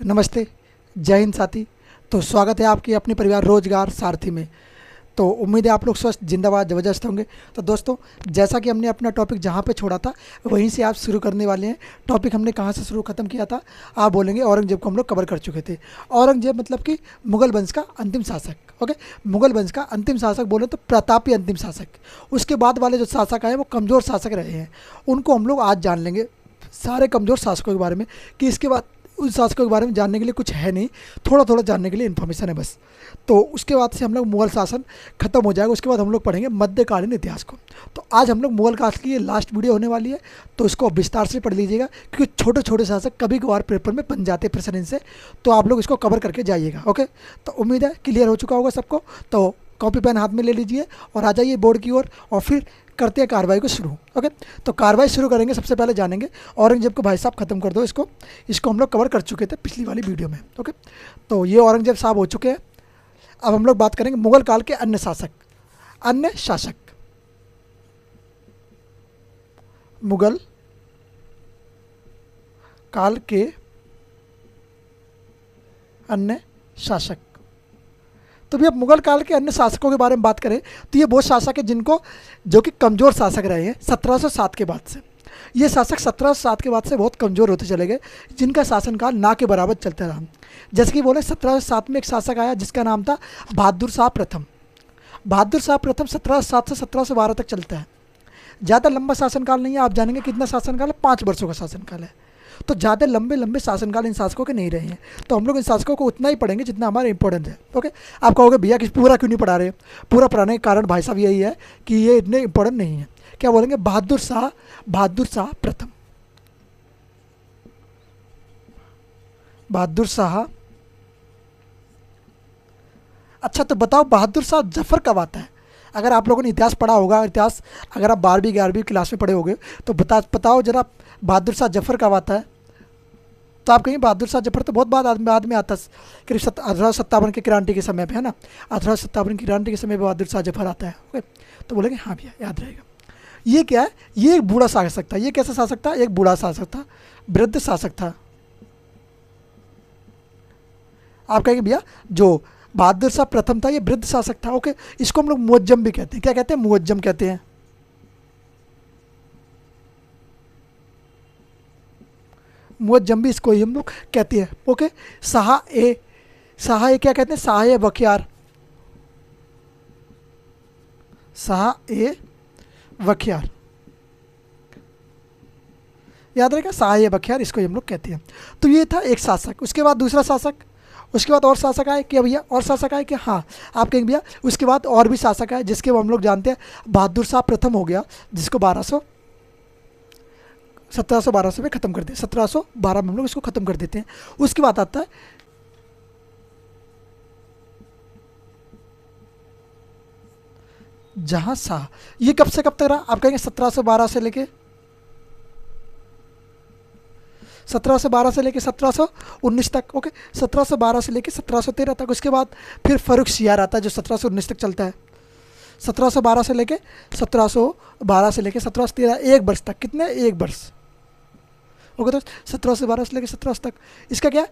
नमस्ते, जय हिंद साथी। तो स्वागत है आपकी अपने परिवार रोजगार सारथी में। तो उम्मीद है आप लोग स्वस्थ जिंदाबाद ज़बरदस्त होंगे। तो दोस्तों, जैसा कि हमने अपना टॉपिक जहाँ पे छोड़ा था वहीं से आप शुरू करने वाले हैं। टॉपिक हमने कहाँ से शुरू ख़त्म किया था? आप बोलेंगे औरंगजेब को हम लोग कवर कर चुके थे। औरंगजेब मतलब कि मुगल वंश का अंतिम शासक। ओके, मुगल वंश का अंतिम शासक बोले तो प्रतापी अंतिम शासक। उसके बाद वाले जो शासक आए वो कमज़ोर शासक रहे हैं, उनको हम लोग आज जान लेंगे सारे कमज़ोर शासकों के बारे में। कि इसके बाद उन शासकों के बारे में जानने के लिए कुछ है नहीं, थोड़ा थोड़ा जानने के लिए इन्फॉर्मेशन है बस। तो उसके बाद से हम लोग मुगल शासन खत्म हो जाएगा, उसके बाद हम लोग पढ़ेंगे मध्यकालीन इतिहास को। तो आज हम लोग मुगल काल की ये लास्ट वीडियो होने वाली है, तो इसको विस्तार से पढ़ लीजिएगा क्योंकि छोटे छोटे शासक कभी कभार पेपर में बन जाते प्रश्न इनसे। तो आप लोग इसको कवर करके जाइएगा। ओके, तो उम्मीद है क्लियर हो चुका होगा सबको। तो कॉपी पेन हाथ में ले लीजिए और आ जाइए बोर्ड की ओर और फिर करते हैं कार्रवाई को शुरू। ओके, तो कार्रवाई शुरू करेंगे। सबसे पहले जानेंगे औरंगजेब को। भाई साहब ख़त्म कर दो इसको, इसको हम लोग कवर कर चुके थे पिछली वाली वीडियो में। ओके, तो ये औरंगजेब साहब हो चुके हैं। अब हम लोग बात करेंगे मुगल काल के अन्य शासक। अन्य शासक, मुगल काल के अन्य शासक। तो भी अब मुगल काल के अन्य शासकों के बारे में बात करें तो ये वो शासक है जिनको जो कि कमज़ोर शासक रहे हैं 1707 के बाद से। ये शासक 1707 के बाद से बहुत कमज़ोर होते चले गए, जिनका शासनकाल ना के बराबर चलता रहा। जैसे कि बोले 1707 में एक शासक आया जिसका नाम था बहादुर शाह प्रथम। बहादुर शाह प्रथम 1707 से 1712 तक चलता है। ज़्यादा लंबा शासनकाल नहीं है। आप जानेंगे कितना शासनकाल है, 5 वर्षों का शासनकाल है। तो ज़्यादा लंबे लंबे शासनकाल इन शासकों के नहीं रहे हैं। तो हम लोग इन शासकों को उतना ही पढ़ेंगे जितना हमारा इंपॉर्टेंट है। ओके, आप कहोगे भैया कि पूरा क्यों नहीं पढ़ा रहे? पूरा पढ़ाने का कारण भाई साहब यही है कि ये इतने इंपॉर्टेंट नहीं है। क्या बोलेंगे? बहादुर शाह प्रथम। बहादुर शाह। अच्छा, तो बताओ बहादुर शाह जफर कब आता है? अगर आप लोगों ने इतिहास पढ़ा होगा, इतिहास अगर आप 12वीं 11वीं क्लास में पढ़े होंगे तो बताओ जरा बहादुर शाह जफर कब आता है? तो आप कहेंगे बहादुर शाह जफर तो बहुत बाद में आता है, करीब 1857 के क्रांति के समय पे, है ना। 1857 की क्रांति के समय पे बहादुर शाह जफर आता है। ओके, तो बोलेंगे हाँ भैया याद रहेगा। ये क्या है? ये एक बूढ़ा शासक था। ये कैसा शासक था? एक बूढ़ा शासक था, वृद्ध शासक था। आप कहेंगे भैया जो बहादुर शाह प्रथम था ये वृद्ध शासक था। ओके, इसको हम लोग मुअज्जम भी कहते हैं। क्या कहते हैं? मुअज्जम कहते हैं। मुअज्जम भी इसको ही हम लोग कहते हैं। ओके, शाह ए क्या कहते हैं? शाह ए बख्तियार। शाह ए बख्तियार याद रहेगा, शाह ए बख्तियार इसको हम लोग कहते हैं। तो ये था एक शासक। उसके बाद दूसरा शासक, उसके बाद और शासक आए क्या भैया? और शासक आए क्या? हाँ, आप कहेंगे भैया उसके बाद और भी शासक आए जिसके हम लोग जानते हैं। बहादुर शाह प्रथम हो गया जिसको 1712 से ख़त्म कर दिया। 1712 में हम लोग इसको ख़त्म कर देते हैं। उसके बाद आता है जहां शाह। ये कब से कब तक रहा? आप कहेंगे 1712 से लेके 1719 तक। ओके, 1712 से लेके 1713 तक। उसके बाद फिर फर्रुख सियार आता है जो 1719 तक चलता है। 1712 से लेके 1713, 1 वर्ष तक। कितने? 1 वर्ष। ओके, तो 1712 से लेके 17 तक। इसका क्या है?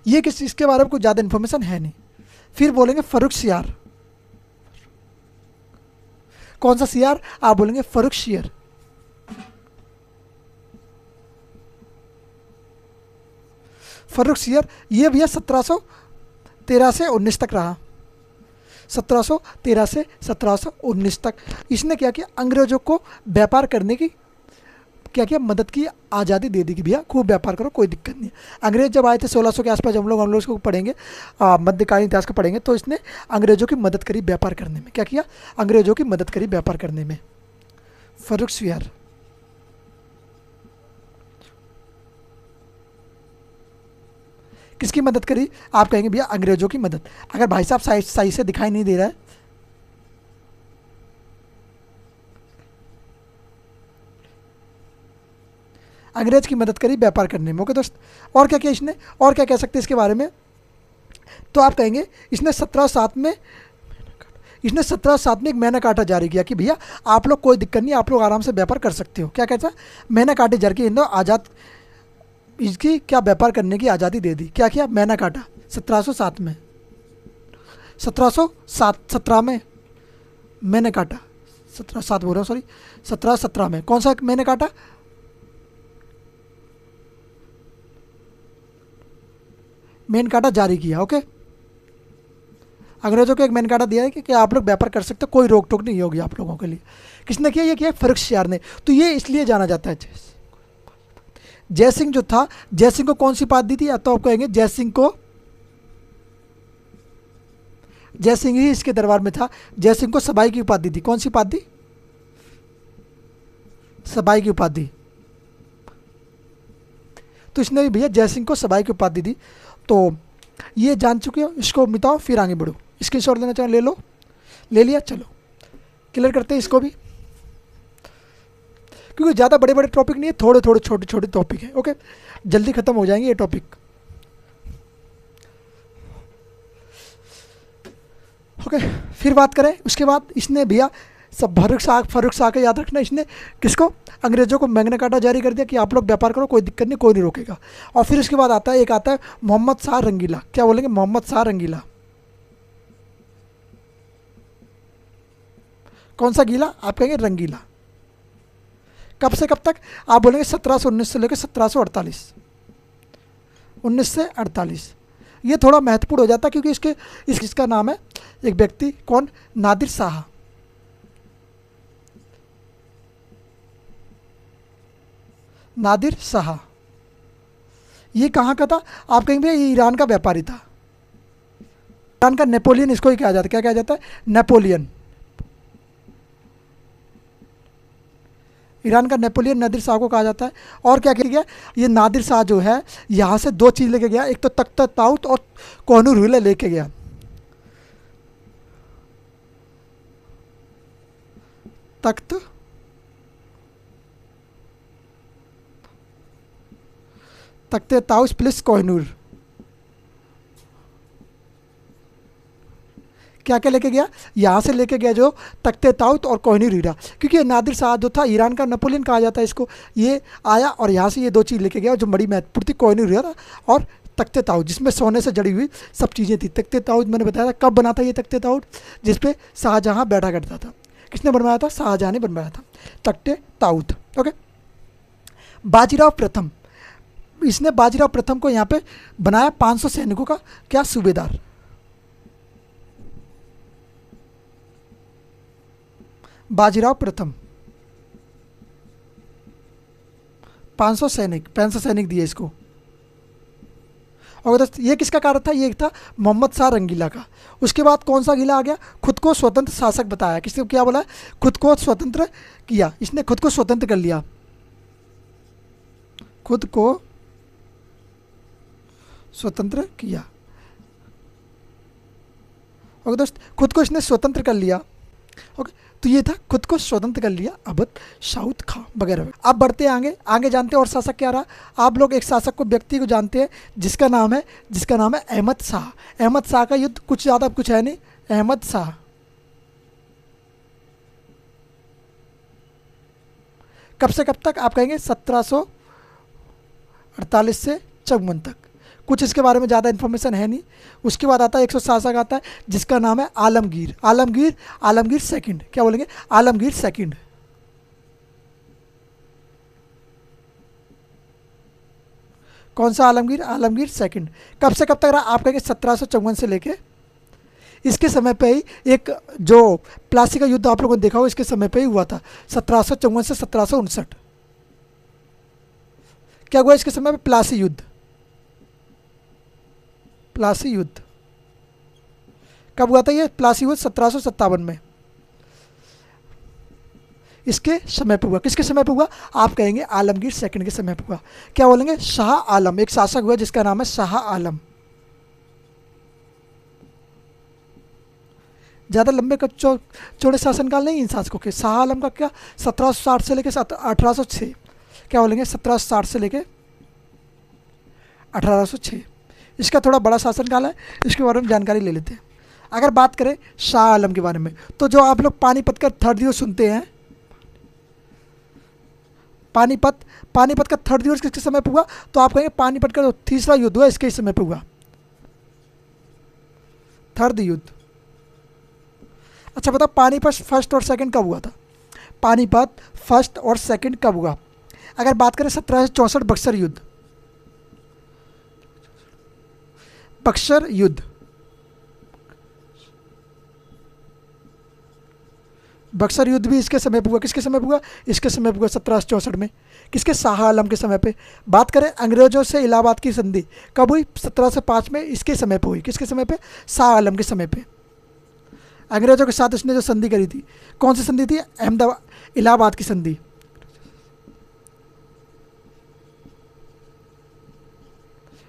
ये किस इसके बारे में कुछ ज़्यादा इन्फॉर्मेशन है नहीं। फिर बोलेंगे फर्रुख सियार। कौन सा सियार? आप बोलेंगे फर्रुख सियार। फर्रुख सियार ये भैया 1713 से 19 तक रहा। 1713 से 1719 तक इसने क्या किया? अंग्रेजों को व्यापार करने की क्या किया? मदद की, आज़ादी दे दी कि भैया खूब व्यापार करो, कोई दिक्कत नहीं है। अंग्रेज जब आए थे 1600 के आसपास, हम लोग इसको पढ़ेंगे, मध्यकालीन इतिहास को पढ़ेंगे, तो इसने अंग्रेजों की मदद करी व्यापार करने में। क्या किया? अंग्रेजों की मदद करी व्यापार करने में। फर्रुख सियार। किसकी मदद करी? आप कहेंगे भैया अंग्रेजों की मदद। अगर भाई साहब सही से दिखाई नहीं दे रहा है, अंग्रेज की मदद करी व्यापार करने में। ओके दोस्त, और क्या किया इसने? और क्या कह सकते हैं इसके बारे में? तो आप कहेंगे इसने 1707 में एक मैना काटा जारी किया कि भैया आप लोग कोई दिक्कत नहीं, आप लोग आराम से व्यापार कर सकते हो। क्या कहता है? मैना काटे जारी की, आज़ाद इसकी क्या व्यापार करने की आज़ादी दे दी। क्या किया, मैना काटा 1707 में, 1717 में मैंने काटा, 1707 बोल रहा हूँ सॉरी, 1717 में कौन सा मैंने काटा, मेन काटा जारी किया। ओके, अंग्रेजों को एक मेन काटा दिया है कि आप लोग व्यापार कर सकते हो, कोई रोक टोक नहीं होगी आप लोगों के लिए। किसने किया, ये किया फर्रुखसियार ने। तो ये इसलिए जाना जाता है। जयसिंह जो था, जयसिंह को कौन सी उपाधि दी थी, या तो आप कहेंगे जयसिंह को, जयसिंह ही इसके दरबार में था, जयसिंह को सबाई की उपाधि दी। कौन सी उपाधि, सबाई की उपाधि। तो इसने भी भैया जयसिंह को सबाई की उपाधि दी। तो ये जान चुके हो, इसको मिटाओ फिर आगे बढ़ो। स्क्रीन शॉट लेना चाहो ले लो, ले लिया, चलो क्लियर करते हैं इसको भी, क्योंकि ज़्यादा बड़े बड़े टॉपिक नहीं है, थोड़े थोड़े छोटे छोटे टॉपिक है। ओके, जल्दी खत्म हो जाएंगे ये टॉपिक। ओके, फिर बात करें उसके बाद, इसने भैया सब फर्रुख शाह का याद रखना, इसने किसको, अंग्रेजों को मैग्ना कार्टा जारी कर दिया कि आप लोग व्यापार करो, कोई दिक्कत नहीं, कोई नहीं रोकेगा। और फिर उसके बाद आता है, एक आता है मोहम्मद शाह रंगीला। क्या बोलेंगे, मोहम्मद शाह रंगीला। कौन सा गीला, आप कहेंगे रंगीला। कब से कब तक, आप बोलेंगे 1719 से लेकर 1748, 1948। ये थोड़ा महत्वपूर्ण हो जाता है क्योंकि इसका नाम है एक व्यक्ति, कौन, नादिर शाह। नादिर शाह, ये कहाँ का था, आप कहेंगे ये ईरान का व्यापारी था। ईरान का नेपोलियन इसको ही कहा जाता है। क्या कहा जाता है, नेपोलियन। ईरान का नेपोलियन नादिर शाह को कहा जाता है। और क्या किया गया, ये नादिर शाह जो है यहाँ से दो चीज़ लेके गया, एक तो तख्त ताउत और कोहिनूर हीरा लेके गया। तख्त ताउस प्लस कोहिनूर, क्या क्या लेके गया, यहाँ से लेके गया जो तख्ते ताउत और कोहिनूर हीरा, क्योंकि ये नादिर शाह जो था ईरान का नेपोलियन कहा जाता है इसको। ये आया और यहाँ से ये दो चीज़ लेके गया जो बड़ी महत्वपूर्ण थी, कोहिनूर हीरा और तख्ते ताउत, जिसमें सोने से जड़ी हुई सब चीज़ें थी। तख्ते ताउत मैंने बताया था कब बना था ये तख्ते ताउत, जिसपे शाहजहाँ बैठा करता था। किसने बनवाया था, शाहजहाँ ने बनवाया था तख्ते ताउत। ओके, बाजीराव प्रथम, इसने बाजीराव प्रथम को यहाँ पे बनाया 500 सैनिकों का क्या सूबेदार। बाजीराव प्रथम 500 सैनिक दिए इसको। और ये किसका कार्य था, ये था मोहम्मद शाह रंगीला का। उसके बाद कौन सा गीला आ गया, खुद को स्वतंत्र शासक बताया। किसने क्या बोला, खुद को स्वतंत्र किया, इसने खुद को स्वतंत्र कर लिया, खुद को स्वतंत्र किया। और दोस्त खुद को इसने स्वतंत्र कर लिया। ओके, तो ये था खुद को स्वतंत्र कर लिया अवध साउथ खां वगैरह। अब बढ़ते हैं आगे, आगे जानते हैं और शासक क्या रहा। आप लोग एक शासक को, व्यक्ति को जानते हैं जिसका नाम है अहमद शाह। अहमद शाह का युद्ध कुछ ज़्यादा कुछ है नहीं, अहमद शाह। कब से कब तक, आप कहेंगे 1748 से 54 तक। कुछ इसके बारे में ज़्यादा इन्फॉर्मेशन है नहीं। उसके बाद आता है 100 शासक आता है जिसका नाम है आलमगीर। आलमगीर सेकंड। क्या बोलेंगे, आलमगीर सेकंड। कौन सा आलमगीर, आलमगीर सेकंड। कब से कब तक रहा, आप कहेंगे 1754 से लेके, इसके समय पे ही एक जो प्लासी का युद्ध आप लोगों ने देखा हो, इसके समय पे ही हुआ था 1754 से 1759। क्या हुआ इसके समय पे, प्लासी युद्ध। प्लासी युद्ध कब हुआ था, ये प्लासी युद्ध 1757 में इसके समय पे हुआ। किसके समय पे हुआ, आप कहेंगे आलमगीर सेकंड के समय पे हुआ। क्या बोलेंगे, शाह आलम, एक शासक हुआ जिसका नाम है शाह आलम। ज़्यादा लंबे चौड़े शासनकाल नहीं इन शासकों के। शाह आलम का क्या 1760 से लेके 1806। क्या बोलेंगे, 1760 से लेके 1806। इसका थोड़ा बड़ा शासनकाल है, इसके बारे में जानकारी ले लेते हैं। अगर बात करें शाह आलम के बारे में, तो जो आप लोग पानीपत का थर्ड युद्ध सुनते हैं, पानीपत, पानीपत का थर्ड युद्ध किसके समय पे हुआ? तो आप कहेंगे पानीपत का जो तीसरा युद्ध हुआ इसके समय पे हुआ, थर्ड युद्ध। अच्छा बताओ पानीपत फर्स्ट और सेकंड कब हुआ था? पानीपत फर्स्ट और सेकंड कब हुआ? अगर बात करें 1764 बक्सर युद्ध, बक्सर युद्ध, बक्सर युद्ध भी इसके समय पे हुआ। किसके समय पे हुआ? इसके समय पे हुआ 1764 में। किसके? शाह आलम के समय पे। बात करें अंग्रेजों से इलाहाबाद की संधि कब हुई? 1705 में इसके समय पे हुई। किसके समय पे? शाह आलम के समय पे। अंग्रेजों के साथ इसने जो संधि करी थी, कौन सी संधि थी? अहमदाबाद, इलाहाबाद की संधि,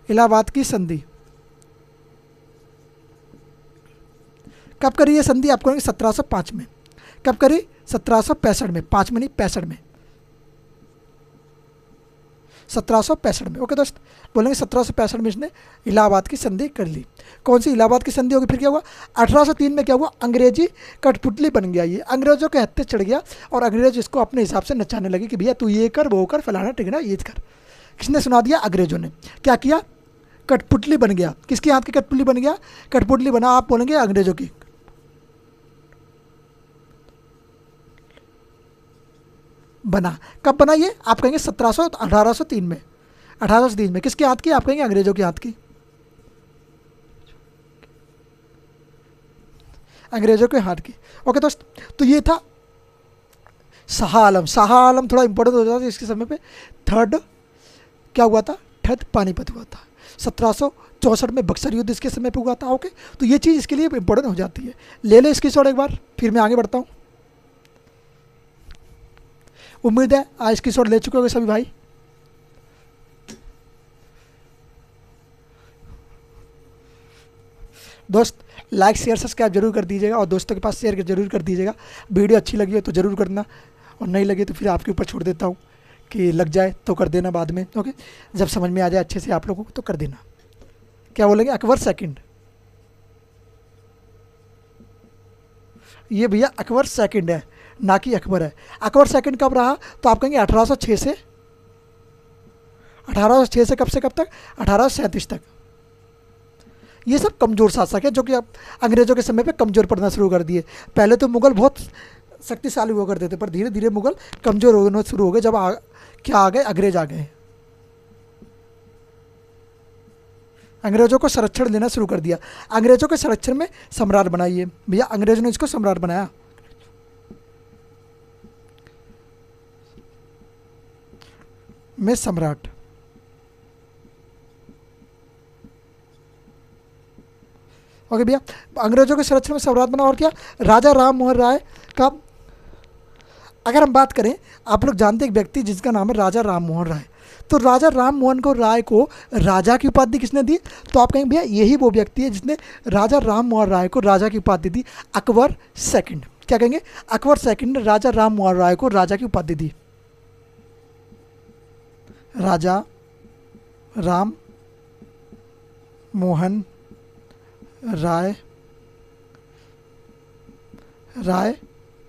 इलाहाबाद की संधि। कब करी ये संधि? आपको 1705 में। कब करी? 1765 में, 5 में नहीं 65 में, 1765 में। ओके दोस्त, बोलेंगे 1765 में इसने इलाहाबाद की संधि कर ली। कौन सी इलाहाबाद की संधि होगी? फिर क्या हुआ? 1803 में क्या हुआ? अंग्रेजी कठपुतली बन गया ये, अंग्रेजों के हत्थे चढ़ गया और अंग्रेज इसको अपने हिसाब से नचाने लगे कि भैया तू ये कर, वो कर, फलाना टिकना, ये कर। किसने सुना दिया? अंग्रेजों ने। क्या किया? कठपुतली बन गया। किसके हाथ की कठपुतली बन गया? कठपुतली बना, आप बोलेंगे अंग्रेजों की। बना कब बना ये? आप कहेंगे 1803 में, 1803 में। किसके हाथ की? आप कहेंगे अंग्रेजों के हाथ की, अंग्रेजों के हाथ की। ओके दोस्त, तो ये था शाह आलम। शाह आलम थोड़ा इंपॉर्टेंट हो जाता है इसके समय पे। थर्ड क्या हुआ था? थर्ड पानीपत हुआ था। 1764 में बक्सर युद्ध इसके समय पे हुआ था। ओके, तो ये चीज़ इसके लिए इंपॉर्टेंट हो जाती है। ले ले इसकी शॉट एक बार, फिर मैं आगे बढ़ता हूँ। उम्मीद है आज की शॉट ले चुके होंगे सभी भाई। दोस्त लाइक शेयर सब्सक्राइब जरूर कर दीजिएगा और दोस्तों के पास शेयर जरूर कर दीजिएगा। वीडियो अच्छी लगी हो तो ज़रूर करना और नहीं लगी तो फिर आपके ऊपर छोड़ देता हूँ कि लग जाए तो कर देना बाद में। ओके, जब समझ में आ जाए अच्छे से आप लोगों को तो कर देना। क्या बोलेंगे? अकबर सेकंड, ये भैया अकबर सेकंड है ना कि अकबर है। अकबर सेकंड कब रहा? तो आप कहेंगे 1806 से, 1806 से कब से कब तक? 1837 तक। ये सब कमज़ोर शासक है जो कि अब अंग्रेज़ों के समय पे कमज़ोर पड़ना शुरू कर दिए। पहले तो मुग़ल बहुत शक्तिशाली हुआ करते थे पर धीरे धीरे मुग़ल कमज़ोर होना शुरू हो गए जब क्या आ गए? अंग्रेज आ गए। अंग्रेज़ों को संरक्षण देना शुरू कर दिया। अंग्रेज़ों के संरक्षण में सम्राट बनाइए भैया, अंग्रेज़ों ने इसको सम्राट बनाया। में सम्राट, ओके भैया, अंग्रेजों के संरक्षण में सम्राट बना। और क्या? राजा राम मोहन राय का, अगर हम बात करें, आप लोग जानते हैं एक व्यक्ति जिसका नाम है राजा राम मोहन राय। तो राजा राम मोहन को राय को राजा की उपाधि किसने दी? तो आप कहेंगे भैया यही वो व्यक्ति है जिसने राजा राम मोहन राय को राजा की उपाधि दी, अकबर सेकंड। क्या कहेंगे? अकबर सेकंड ने राजा राम मोहन राय को राजा की उपाधि दी। राजा राम मोहन राय, राय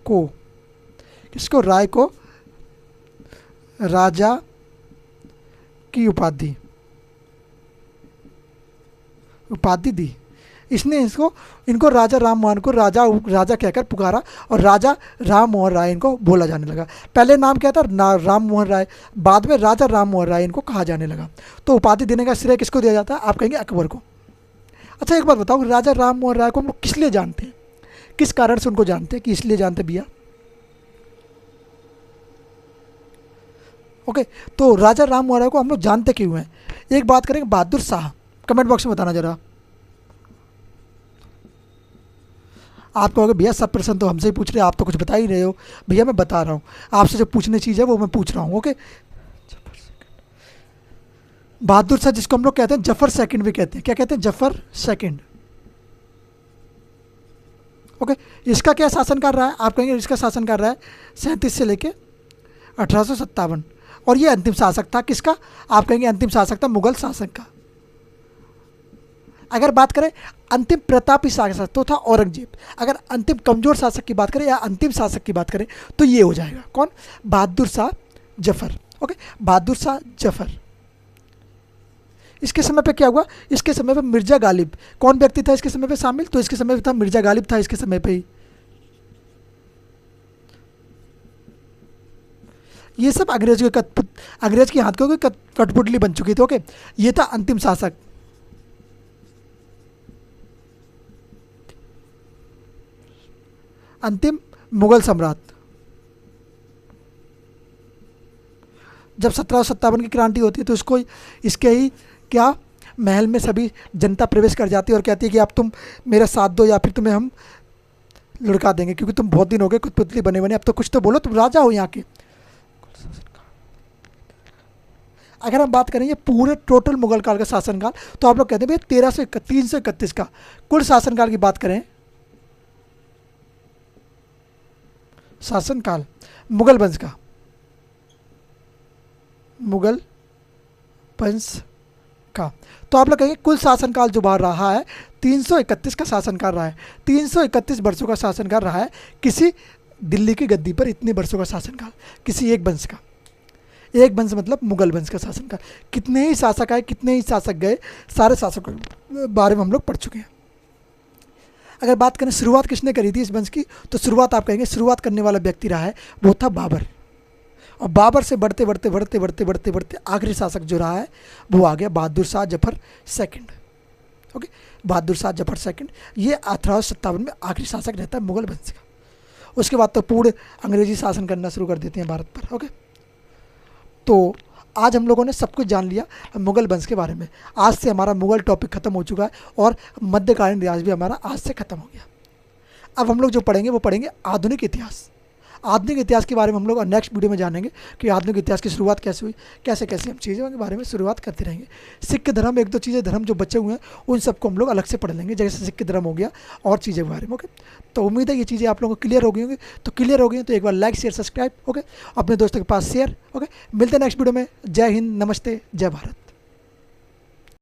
को, किसको? राय को राजा की उपाधि दी। इसने इनको राजा राम मोहन को राजा कहकर पुकारा और राजा राम मोहन राय इनको बोला जाने लगा। पहले नाम क्या था? राम मोहन राय, बाद में राजा राम मोहन राय इनको कहा जाने लगा। तो उपाधि देने का श्रेय किसको दिया जाता है? आप कहेंगे अकबर को। अच्छा एक बात बताओ, राजा राम मोहन राय को हम लोग किस लिए जानते हैं? किस कारण से उनको जानते हैं कि इसलिए जानते भैया? ओके, तो राजा राम मोहन राय को हम लोग जानते क्यों हैं? एक बात करेंगे बहादुर शाह, कमेंट बॉक्स में बताना जरा। आप कहोगे भैया सब प्रश्न तो हमसे ही पूछ रहे हैं, आप तो कुछ बता ही रहे हो। भैया मैं बता रहा हूँ, आपसे जो पूछने चीज़ है वो मैं पूछ रहा हूँ। ओके, बहादुर शाह जिसको हम लोग कहते हैं जफर सेकंड भी कहते हैं। क्या कहते हैं? जफर सेकंड। ओके, इसका क्या शासनकाल रहा है? आप कहेंगे इसका शासनकाल रहा है 37 से लेके 1857 और ये अंतिम शासक था। किसका? आप कहेंगे अंतिम शासक था मुगल शासक का। अगर बात करें अंतिम प्रतापी शासक तो था औरंगजेब। अगर अंतिम कमजोर शासक की बात करें या अंतिम शासक की बात करें तो ये हो जाएगा कौन? बहादुर शाह जफर। ओके, बहादुर शाह जफर। इसके समय पे क्या हुआ, इसके समय पे मिर्जा गालिब, कौन व्यक्ति था इसके समय पे शामिल, तो इसके समय पे था मिर्जा गालिब था इसके समय पे ही। ये सब अंग्रेज के अंग्रेज की हाथों की कठपुतली बन चुकी थी। ओके, ये था अंतिम शासक। अंतिम मुगल सम्राट। जब 1757 की क्रांति होती है तो इसको इसके ही क्या महल में सभी जनता प्रवेश कर जाती है और कहती है कि अब तुम मेरा साथ दो या फिर तुम्हें हम लुढ़का देंगे, क्योंकि तुम बहुत दिन हो गए कठपुतली बने बने, अब तो कुछ तो बोलो, तुम राजा हो यहाँ के। अगर हम बात करें ये पूरे टोटल मुगल काल का शासनकाल, तो आप लोग कहते हैं भैया 331 का कुल शासनकाल की बात करें, शासनकाल मुगल वंश का, मुगल वंश का, तो आप लोग कहेंगे कुल शासनकाल जो बाहर रहा है 331 का शासनकाल रहा है। 331 वर्षों का शासनकाल रहा है किसी दिल्ली की गद्दी पर, इतने वर्षों का शासनकाल किसी एक वंश का। एक वंश मतलब मुगल वंश का शासनकाल। कितने ही शासक आए, कितने ही शासक गए, सारे शासकों के बारे में हम लोग पढ़ चुके हैं। अगर बात करें शुरुआत किसने करी थी इस वंश की, तो शुरुआत आप कहेंगे शुरुआत करने वाला व्यक्ति रहा है वो था बाबर। और बाबर से बढ़ते बढ़ते बढ़ते बढ़ते बढ़ते बढ़ते आखिरी शासक जो रहा है वो आ गया Bahadur Shah Zafar second. Okay, Bahadur Shah Zafar second, ये 1857 में आखिरी शासक रहता है मुगल वंश का। उसके बाद तो पूरे अंग्रेजी शासन करना शुरू कर देते हैं भारत पर। ओके, तो आज हम लोगों ने सब कुछ जान लिया मुगल वंश के बारे में। आज से हमारा मुगल टॉपिक खत्म हो चुका है और मध्यकालीन इतिहास भी हमारा आज से खत्म हो गया। अब हम लोग जो पढ़ेंगे वो पढ़ेंगे आधुनिक इतिहास। आधुनिक इतिहास के बारे में हम लोग नेक्स्ट वीडियो में जानेंगे कि आधुनिक इतिहास की शुरुआत कैसे हुई, कैसे कैसे हम चीज़ों के बारे में शुरुआत करते रहेंगे। सिख धर्म, एक दो चीज़ें धर्म जो बचे हुए हैं उन सबको हम लोग अलग से पढ़ लेंगे, जैसे सिख धर्म हो गया और चीज़ें के बारे में। ओके, तो उम्मीद है ये चीज़ें आप लोगों को क्लियर हो गई होंगी। तो क्लियर हो गई तो एक बार लाइक शेयर सब्सक्राइब, ओके, अपने दोस्तों के पास शेयर। ओके, मिलते हैं नेक्स्ट वीडियो में। जय हिंद, नमस्ते, जय भारत।